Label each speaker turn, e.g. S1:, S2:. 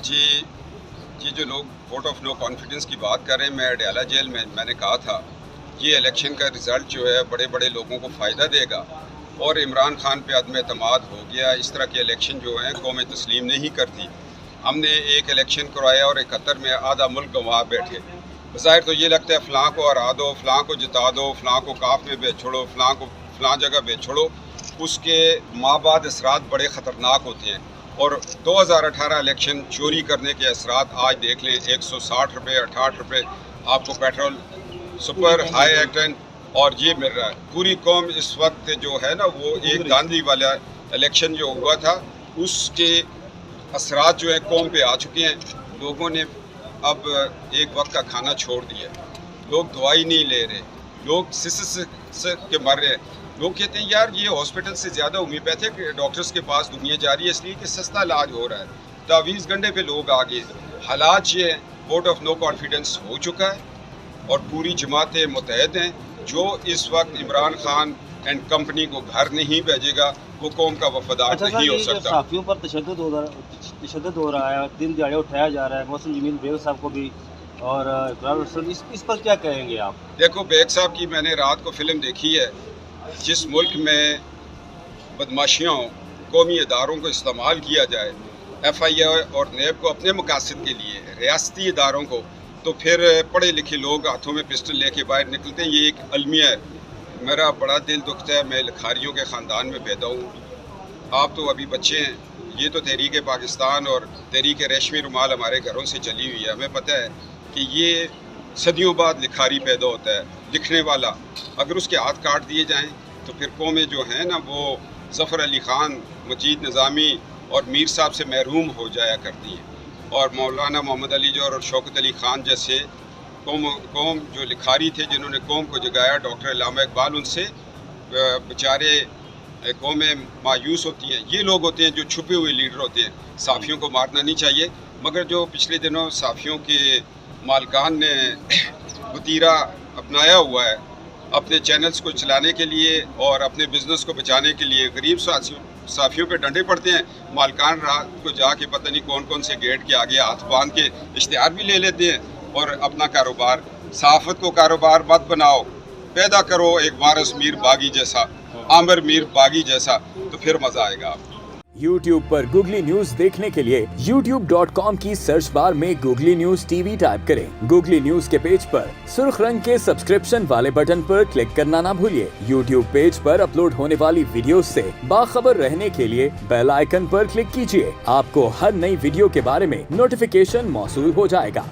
S1: جی یہ جو لوگ ووٹ آف نو کانفیڈنس کی بات کر رہے ہیں، میں اڈیالہ جیل میں نے کہا تھا یہ الیکشن کا رزلٹ جو ہے بڑے بڑے لوگوں کو فائدہ دے گا، اور عمران خان پہ عدم اعتماد ہو گیا۔ اس طرح کے الیکشن جو ہیں قوم تسلیم نہیں کرتی۔ ہم نے ایک الیکشن کروایا اور 71 میں آدھا ملک گنوا بیٹھے۔ بظاہر تو یہ لگتا ہے فلاں کو ہرا دو، فلاں کو جتا دو، فلاں کو کاف میں بیچ چھوڑو، فلاں کو فلاں جگہ بیچ چھوڑو، اس کے مابعد اثرات بڑے خطرناک ہوتے ہیں۔ اور 2018 الیکشن چوری کرنے کے اثرات آج دیکھ لیں، 160 روپے 68 روپے آپ کو پیٹرول سپر ہائی ایکٹن اور یہ مل رہا ہے۔ پوری قوم اس وقت جو ہے نا، وہ ایک دھاندلی والا الیکشن جو ہوا تھا اس کے اثرات جو ہیں قوم پہ آ چکے ہیں۔ لوگوں نے اب ایک وقت کا کھانا چھوڑ دیا، لوگ دوائی نہیں لے رہے، لوگ سسس کے مر رہے ہیں۔ لوگ کہتے ہیں یار یہ ہاسپٹل سے زیادہ ہومیوپیتھک ڈاکٹرز کے پاس دنیا جا رہی ہے، اس لیے کہ سستا علاج ہو رہا ہے۔ تعویذ گنڈے پہ لوگ آگے۔ حالات یہ ووٹ آف نو کانفیڈنس ہو چکا ہے اور پوری جماعتیں متحد ہیں۔ جو اس وقت عمران خان اینڈ کمپنی کو گھر نہیں بھیجے گا وہ قوم کا وفادار نہیں ہو سکتا۔
S2: صحافیوں پر تشدد ہو رہا ہے، دن دیہڑے اٹھایا جا رہا ہے، محسن جمیل بیگ صاحب کو بھی، اور اس پر کیا کہیں گے آپ؟
S1: دیکھو بیگ صاحب کی میں نے رات کو فلم دیکھی ہے۔ جس ملک میں بدماشیوں قومی اداروں کو استعمال کیا جائے، ایف آئی اے اور نیب کو اپنے مقاصد کے لیے، ریاستی اداروں کو، تو پھر پڑھے لکھے لوگ ہاتھوں میں پسٹل لے کے باہر نکلتے ہیں۔ یہ ایک المیہ ہے۔ میرا بڑا دل دکھتا ہے، میں لکھاریوں کے خاندان میں پیدا ہوں۔ آپ تو ابھی بچے ہیں۔ یہ تو تحریک پاکستان اور تحریک ریشمی رومال ہمارے گھروں سے چلی ہوئی ہے۔ ہمیں پتہ ہے کہ یہ صدیوں بعد لکھاری پیدا ہوتا ہے، لکھنے والا۔ اگر اس کے ہاتھ کاٹ دیے جائیں تو پھر قومیں جو ہیں نا، وہ ظفر علی خان، مجید نظامی اور میر صاحب سے محروم ہو جایا کرتی ہیں۔ اور مولانا محمد علی جوہر اور شوکت علی خان جیسے قوم جو لکھاری تھے، جنہوں نے قوم کو جگایا، ڈاکٹر علامہ اقبال، ان سے بیچارے قومیں مایوس ہوتی ہیں۔ یہ لوگ ہوتے ہیں جو چھپے ہوئے لیڈر ہوتے ہیں۔ صحافیوں کو مارنا نہیں چاہیے، مگر جو پچھلے دنوں صحافیوں کے مالکان نے وتیرہ اپنایا ہوا ہے اپنے چینلز کو چلانے کے لیے اور اپنے بزنس کو بچانے کے لیے، غریب صحافیوں پہ ڈنڈے پڑتے ہیں۔ مالکان رات کو جا کے پتہ نہیں کون کون سے گیٹ کے آگے ہاتھ باندھ کے اشتہار بھی لے لیتے ہیں اور اپنا کاروبار۔ صحافت کو کاروبار مت بناؤ، پیدا کرو ایک وارث میر باغی جیسا، عامر میر باغی جیسا، تو پھر مزہ آئے گا آپ کو۔
S3: YouTube پر گوگلی نیوز دیکھنے کے لیے youtube.com کی سرچ بار میں googly news T V type کریں۔ گوگلی نیوز کے پیج پر سرخ رنگ کے سبسکرپشن والے بٹن پر کلک کرنا نہ بھولیے۔ YouTube پیج پر اپلوڈ ہونے والی ویڈیوز سے باخبر رہنے کے لیے بیل آئیکن پر کلک کیجیے۔ آپ کو ہر نئی ویڈیو کے بارے میں نوٹیفیکیشن موصول ہو جائے گا۔